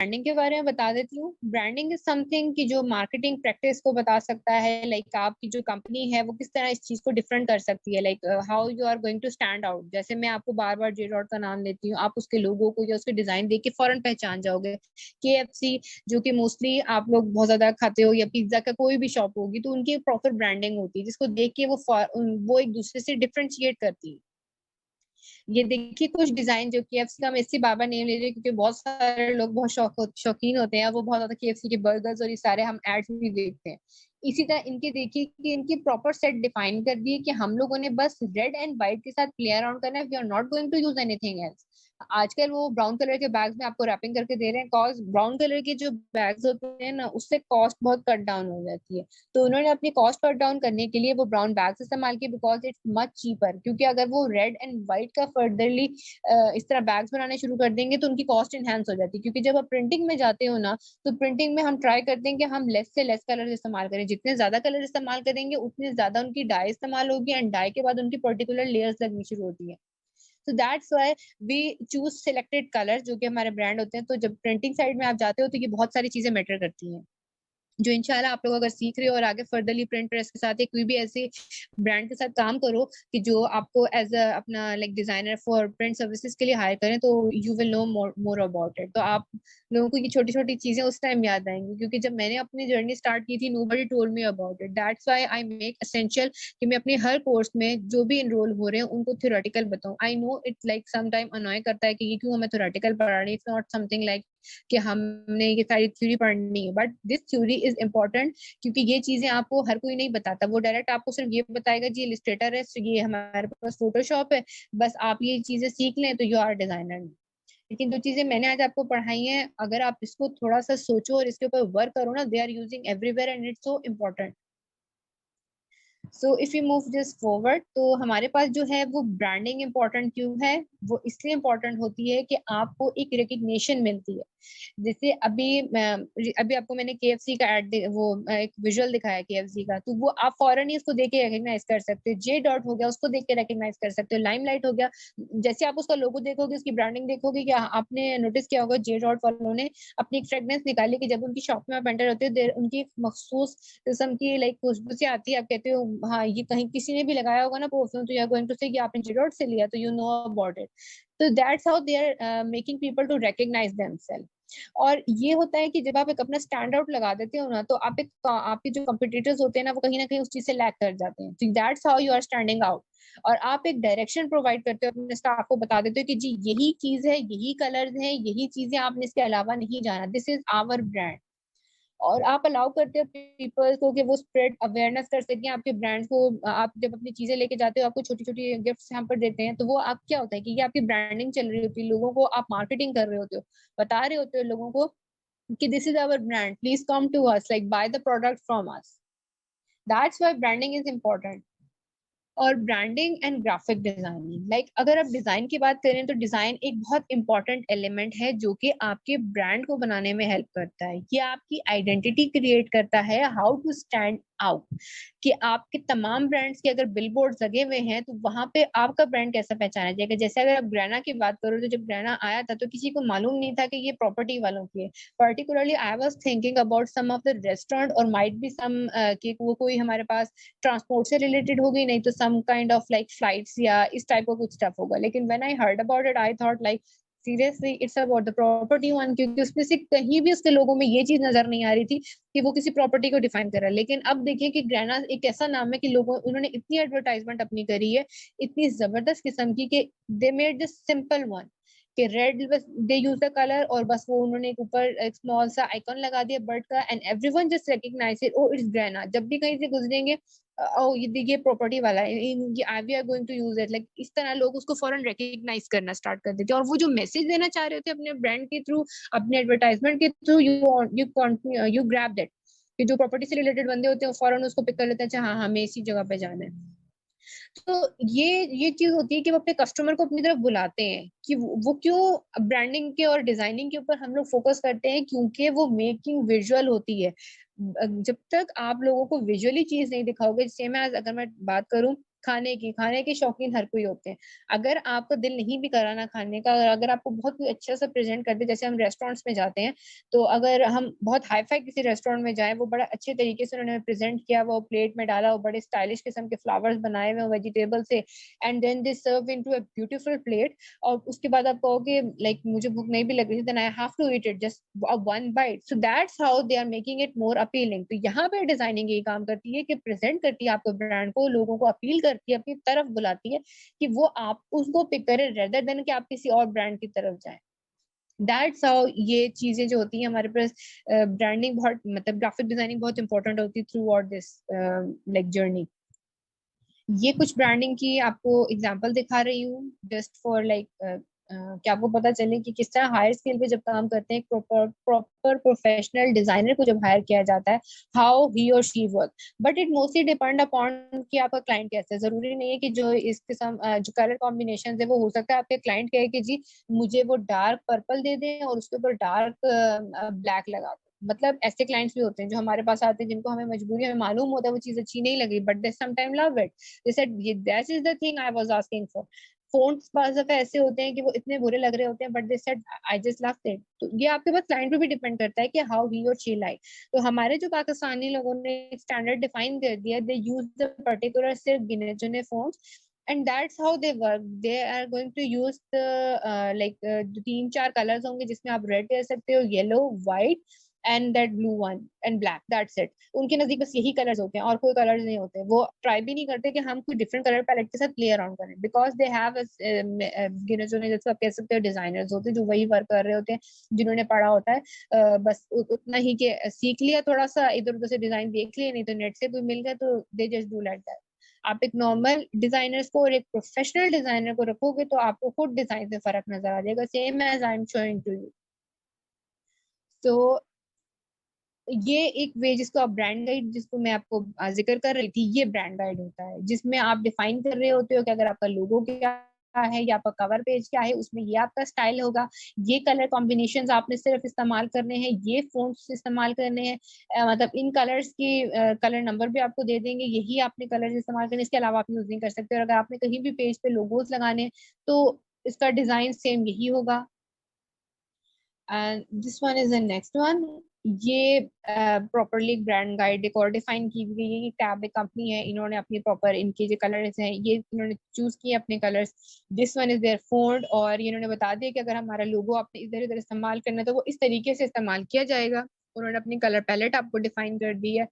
Branding के बारे में बता देती हूँ। ब्रांडिंग इज समथिंग कि जो मार्केटिंग प्रैक्टिस को बता सकता है, लाइक आपकी जो कंपनी है वो किस तरह इस चीज को डिफरेंट कर सकती है, like how you are going to stand out. जैसे मैं आपको बार बार जे डॉट का नाम लेती हूँ, आप उसके लोगों को या उसके डिजाइन देख के फौरन पहचान जाओगे। KFC जो कि मोस्टली आप लोग बहुत ज्यादा खाते हो, या पिज्जा का कोई भी शॉप होगी, तो उनकी प्रॉपर ब्रांडिंग होती है जिसको देख के वो एक दूसरे से डिफ्रेंशिएट करती है। ये देखिए कुछ डिजाइन जो KFC का, मैं इससे बाबा नेम ले रही हूँ क्योंकि बहुत सारे लोग बहुत शौकीन होते हैं, वो बहुत ज्यादा KFC के बर्गर्स और ये सारे हम एड्स भी देखते हैं। इसी तरह इनके देखिए कि इनकी प्रॉपर सेट डिफाइन कर दी है कि हम लोगों ने बस रेड एंड व्हाइट के साथ प्ले अराउंड करना है, we are not going to use anything else. आजकल वो ब्राउन कलर के बैग्स में आपको रैपिंग करके दे रहे हैं, कॉज ब्राउन कलर के जो बैग्स होते हैं ना, उससे कॉस्ट बहुत कट डाउन हो जाती है। तो उन्होंने अपनी कॉस्ट कट डाउन करने के लिए वो ब्राउन बैग्स इस्तेमाल किए, बिकॉज इट्स मच चीपर। क्योंकि अगर वो रेड एंड व्हाइट का फर्दरली इस तरह बैग्स बनाने शुरू कर देंगे तो उनकी कॉस्ट इनहेंस हो जाती है। क्योंकि जब आप प्रिंटिंग में जाते हो ना, तो प्रिंटिंग में हम ट्राई करते हैं कि हम लेस से लेस कलर इस्तेमाल करें। जितने ज्यादा कलर इस्तेमाल करेंगे उतने ज्यादा उनकी डाई इस्तेमाल होगी, एंड डाई के बाद उनकी पर्टिकुलर लेयर्स लगनी शुरू होती है। तो that's why we choose selected colour जो कि हमारे ब्रांड होते हैं। तो जब प्रिंटिंग साइड में आप जाते हो तो ये बहुत सारी चीजें मैटर करती हैं, जो इंशाल्लाह आप लोग अगर सीख रहे हो और आगे फर्दरली प्रिंट प्रेस के साथ या कोई भी ऐसे ब्रांड के साथ काम करो कि जो आपको एज अ अपना like designer for print services के लिए हायर करें, तो you will know more about it. तो आप लोगों को ये छोटी छोटी चीजें उस टाइम याद आएंगी, क्योंकि जब मैंने अपनी जर्नी स्टार्ट की थी nobody told me about it. That's why I make essential कि मैं अपने हर कोर्स में जो भी इनरोल हो रहे हैं उनको थ्योरेटिकल बताऊं। I know it like some time annoy करता है कि ये क्यों हमें थ्योरेटिकल पढ़ा रही है, इट्स नॉट समथिंग लाइक कि हमने ये सारी थ्योरी पढ़नी है, but this theory is important. क्योंकि ये चीजें आपको हर कोई नहीं बताता, वो डायरेक्ट आपको सिर्फ ये बताएगा जी इलिस्ट्रेटर है, ये हमारे पास फोटोशॉप है, बस आप ये चीजें सीख लें तो यू आर डिजाइनर। लेकिन जो चीजें मैंने आज आपको पढ़ाई हैं, अगर आप इसको थोड़ा सा सोचो और इसके ऊपर वर्क करो ना, they are using everywhere and it's so important. So if you move this forward, तो हमारे पास जो है वो ब्रांडिंग इंपॉर्टेंट क्यों है? वो इसलिए इंपॉर्टेंट होती है कि आपको एक रिकग्निशन मिलती है। जैसे अभी आपको मैंने KFC का एड वो एक विजुअल दिखाया KFC का, तो वो आप फौरन ही उसको देख के रिकग्नाइज कर सकते हो। जे डॉट हो गया, उसको देख के रिकग्नाइज कर सकते हो। लाइमलाइट हो गया, जैसे आप उसका लोगो देखोगे, उसकी ब्रांडिंग देखोगे, क्या आपने नोटिस किया होगा जे डॉट वालों ने अपनी एक फ्रेग्रेंस निकाली कि जब उनकी शॉप में आप एंटर होते हो, उनकी एक मखसूस किस्म की लाइक खुशबू से आती है। आप कहते हो हाँ ये कहीं किसी ने भी लगाया होगा ना परफ्यूम, तो यू आर गोइंग टू से कि आपने जे डॉट से लिया, तो यू नो अबाउट इट। तो that's how they are making people to recognise themselves. और ये होता है कि जब आप एक अपना स्टैंड आउट लगा देते हो ना, तो आपके जो कंपिटिटर्स होते हैं ना, वो कहीं ना कहीं उस चीज से लैग कर जाते हैं। तो that's how you are standing out. और आप एक डायरेक्शन प्रोवाइड करते हो अपने स्टाफ को, बता देते हो कि जी यही चीज है, यही कलर्स हैं, यही चीजें, आपने इसके अलावा नहीं जाना, दिस इज आवर ब्रांड। और आप अलाउ करते हो पीपल को कि वो स्प्रेड अवेयरनेस कर सकें आपके ब्रांड को। आप जब अपनी चीजें लेके जाते हो, आपको छोटी छोटी गिफ्ट्स यहाँ पर देते हैं, तो वो आप क्या होता है कि ये आपकी ब्रांडिंग चल रही होती है, लोगों को आप मार्केटिंग कर रहे होते हो, बता रहे होते हो लोगों को कि this is our brand, please come to us, like buy the product from us. That's why branding is important. और branding and graphic designing, like अगर आप डिजाइन की बात करें, तो डिजाइन एक बहुत इंपॉर्टेंट एलिमेंट है जो कि आपके ब्रांड को बनाने में हेल्प करता है। ये आपकी आइडेंटिटी क्रिएट करता है, हाउ टू स्टैंड आउट। कि आपके तमाम ब्रांड्स के अगर बिलबोर्ड लगे हुए हैं, तो वहां पे आपका ब्रांड कैसा पहचाना जाएगा। जैसे अगर आप ग्रैना की बात करो, तो जब ग्रैना आया था तो किसी को मालूम नहीं था कि ये प्रॉपर्टी वालों की है। Particularly I was thinking about some of the restaurant, और माइट बी सम कि वो कोई हमारे पास ट्रांसपोर्ट से रिलेटेड होगी, नहीं तो some kind of like flights या इस टाइप का कुछ स्टफ होगा। लेकिन when I heard about it, I thought like seriously it's about the property one, क्योंकि उसमें से कहीं भी उसके लोगों में ये चीज नजर नहीं आ रही थी कि वो किसी प्रॉपर्टी को डिफाइन कर रहा है। लेकिन अब देखिए कि ग्रैना एक ऐसा नाम है कि लोगों उन्होंने इतनी एडवर्टाइजमेंट अपनी करी है, इतनी जबरदस्त किस्म की, कि they made this simple one कि रेड, बस दे यूज द कलर, और बस वो उन्होंने एक ऊपर एक स्मॉल सा आइकॉन लगा दिया बर्ड का, and everyone just recognise it, oh it's ग्रैना। जब भी कहीं से गुजरेंगे, ओ ये प्रॉपर्टी वाला है, ये we are going to use it, like इस तरह लोग उसको फौरन रिकग्नाइज करना स्टार्ट कर देते हैं। और वो जो मैसेज देना चाह रहे थे अपने ब्रांड के थ्रू, अपने एडवर्टाइजमेंट के थ्रू, यू ग्रैब दैट, कि जो प्रॉपर्टी से रिलेटेड बंदे होते हैं फौरन उसको पिक कर लेते हैं, अच्छा हाँ हमें इसी जगह पे जाना है। तो ये चीज होती है कि वो अपने कस्टमर को अपनी तरफ बुलाते हैं। कि वो क्यों ब्रांडिंग के और डिजाइनिंग के ऊपर हम लोग फोकस करते हैं, क्योंकि वो मेकिंग विजुअल होती है। जब तक आप लोगों को विजुअली चीज नहीं दिखाओगे, जैसे मैं अगर मैं बात करूं खाने के शौकीन हर कोई होते हैं। अगर आपका दिल नहीं भी करा ना खाने का, और अगर आपको बहुत कोई अच्छा सा प्रेज़ेंट कर दे, जैसे हम रेस्टोरेंट्स में जाते हैं, तो अगर हम बहुत हाई-फाई किसी रेस्टोरेंट में जाएँ, वो बड़ा अच्छे तरीके से उन्होंने प्रेज़ेंट किया, वो प्लेट में डाला, वो बड़े स्टाइलिश किस्म के फ्लावर्स बनाए हुए हैं वेजिटेबल से, and then they serve into a beautiful plate, और उसके बाद आप कहोगे लाइक मुझे भूख नहीं भी लग रही थी, then I have to eat it just one bite, so that's how they are making it more appealing. तो यहाँ पे डिजाइनिंग ये काम करती है कि प्रेजेंट करती है आपके ब्रांड को, लोगों को अपील करती है, अपनी तरफ बुलाती है कि वो आप उसको पिक करें रेदर देन कि आप किसी और ब्रांड की तरफ जाएं। दैट्स हाउ ये चीजें जो होती हैं हमारे पास, ब्रांडिंग बहुत मतलब ग्राफिक डिजाइनिंग बहुत इंपॉर्टेंट होती है through out this like journey. ये कुछ ब्रांडिंग की आपको एग्जांपल दिखा रही हूँ जस्ट फॉर लाइक कि आपको पता चले कि किस तरह हायर स्केल पे जब काम करते हैं, प्रॉपर प्रोफेशनल डिजाइनर को जब हायर किया जाता है, हाउ ही और she work. But it mostly depend upon कि आपका क्लाइंट कैसा है। जरूरी नहीं है कि जो इस किस्म जो कलर कॉम्बिनेशन है वो हो सकता है आपके क्लाइंट कहे कि जी मुझे वो डार्क पर्पल दे दें और उसके ऊपर डार्क ब्लैक लगा दें। मतलब ऐसे क्लाइंट्स भी होते हैं जो हमारे पास आते हैं, जिनको हमें मजबूरी में मालूम होता है वो चीज अच्छी नहीं लगी, but they sometime love it. they said that is the thing I was asking for। Phones बाज़ दफे ऐसे होते हैं कि वो इतने बुरे लग रहे होते हैं, but they said I just loved it. तो ये आपके पास क्लाइंट पे भी डिपेंड करता है कि हाउ ही और शी लाइक। तो हमारे जो पाकिस्तानी लोगों ने स्टैंडर्ड डिफाइन कर दिया, दे यूज द पर्टिकुलर सिर्फ गिने चुने phones, and that's how they work. They are going to use the like तीन चार कलर्स होंगे जिसमें आप रेड कह सकते हो, yellow, white and that blue one and black, that's it. उनके नजदीक बस यही कलर्स होते हैं और कोई कलर्स नहीं होते। वो ट्राई भी नहीं करते कि हम कोई डिफरेंट कलर पैलेट के साथ प्ले अराउंड करें, बिकॉज दे हैव गिने चुने जैसे आप कह सकते हो डिजाइनर्स होते हैं जो वही वर्क कर रहे होते हैं, जिन्होंने पढ़ा होता है बस उतना ही के सीख लिया, थोड़ा सा इधर उधर से डिजाइन देख लिया, नहीं तो नेट से कोई मिल गया तो they just do like that. आप एक नॉर्मल डिजाइनर्स को और एक प्रोफेशनल डिजाइनर को रखोगे तो आपको खुद डिजाइन में फर्क नजर आ जाएगा, same as I am showing to you. तो ये एक वे जिसको आप ब्रांड गाइड, जिसको मैं आपको जिक्र कर रही थी, ये ब्रांड गाइड होता है जिसमें आप डिफाइन कर रहे होते हो कि अगर आपका लोगो क्या है या आपका कवर पेज क्या है, उसमें ये आपका स्टाइल होगा, ये कलर कॉम्बिनेशंस आपने सिर्फ इस्तेमाल करने हैं, ये फोन्ट्स इस्तेमाल करने हैं, मतलब इन कलर्स की कलर नंबर भी आपको दे देंगे, यही आपने कलर्स इस्तेमाल करने, इसके अलावा आप यूज नहीं कर सकते। और अगर आपने कहीं भी पेज पे लोगोस लगाने हैं तो इसका डिजाइन सेम यही होगा। And this one is the next one. ये प्रॉपरली ब्रांड गाइड एक और डिफाइन की गई है। ये टैब एक कंपनी है, इन्होंने अपनी प्रॉपर इनके जो कलर्स हैं ये इन्होंने चूज किए अपने colours. This one is their fold, और इन्होंने बता दिया कि अगर हमारा लोगो आपने इधर इधर इस्तेमाल करना है तो वो इस तरीके से इस्तेमाल किया जाएगा। उन्होंने अपनी कलर पैलेट आपको डिफाइन कर दी है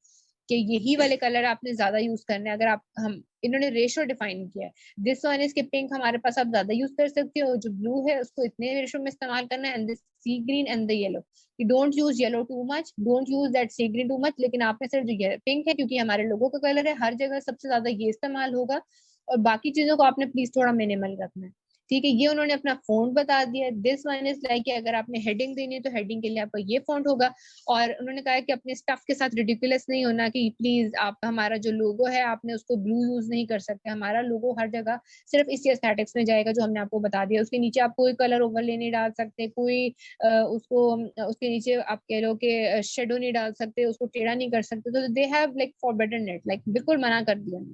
कि यही वाले कलर आपने ज्यादा यूज करने हैं। अगर आप हम इन्होंने रेशो डिफाइन किया है। दिस वन इज कि पिंक हमारे पास आप ज्यादा यूज कर सकते हो, जो ब्लू है उसको इतने रेशो में इस्तेमाल करना है, and this sea green and the yellow, you don't use yellow too much, don't use that sea green too much, लेकिन आपने सिर्फ जो पिंक है क्योंकि हमारे लोगों का कलर है, हर जगह सबसे ज्यादा ये इस्तेमाल होगा, और बाकी चीजों को आपने प्लीज थोड़ा मिनिमल रखना है। ठीक है, ये उन्होंने अपना फॉन्ट बता दिया। दिस वन इज लाइक कि अगर आपने हेडिंग देनी है तो हेडिंग के लिए आपका ये फॉन्ट होगा, और उन्होंने कहा कि अपने स्टफ के साथ रिडिकुलस नहीं होना कि प्लीज आप हमारा जो लोगो है आपने उसको ब्लू यूज नहीं कर सकते। हमारा लोगो हर जगह सिर्फ इसी एस्थेटिक्स में जाएगा जो हमने आपको बता दिया। उसके नीचे आप कोई कलर ओवरले नहीं डाल सकते, कोई उसको उसके नीचे आप कह लो कि शेडो नहीं डाल सकते, उसको टेढ़ा नहीं कर सकते। तो they have like forbidden it, like बिल्कुल मना कर दिया।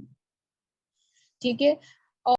ठीक है,